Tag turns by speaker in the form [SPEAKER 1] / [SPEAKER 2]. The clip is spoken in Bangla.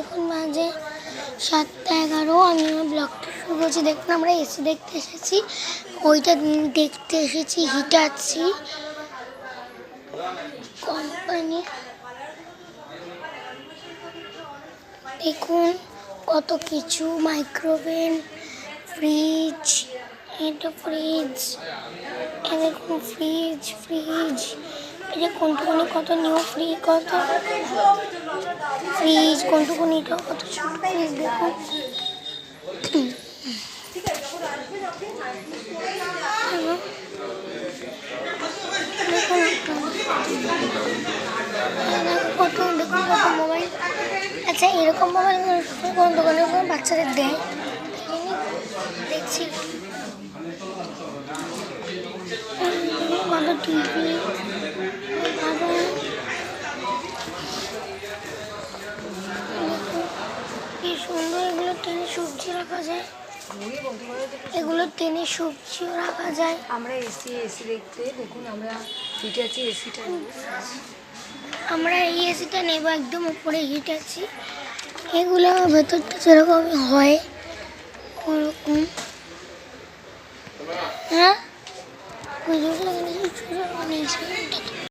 [SPEAKER 1] এখন বাজে 7:11। আমি আমার ব্লগটা শুরু করছি। দেখুন আমরা এসি দেখতে এসেছি, ওইটা দেখতে এসেছি হিটাচি কোম্পানি। দেখুন কত কিছু, মাইক্রোওভেন, ফ্রিজ, এটা ফ্রিজ, এ দেখুন ফ্রিজ ফ্রিজ এটা কোনটুকুনি কত নিউ ফ্রি, কত ফ্রিজ কোনটুকুনিটা কত ছোট ফ্রিজ। দেখুন কত, দেখুন কত মোবাইল। আচ্ছা এরকম মোবাইল কোন দোকানে বাচ্চাদের দেয় দেখছি। কত টিভি, কি সুন্দর। এগুলো টেনে সবজি রাখা যায়, এগুলো টেনে সবজিও রাখা যায়।
[SPEAKER 2] আমরা এসি দেখতে, দেখুন আমরা হিটাচি এসিটা,
[SPEAKER 1] আমরা এই এসিটা নেব, একদম উপরে হিটাচি। এগুলো ভেতরটা যেরকম হয় ওরকম।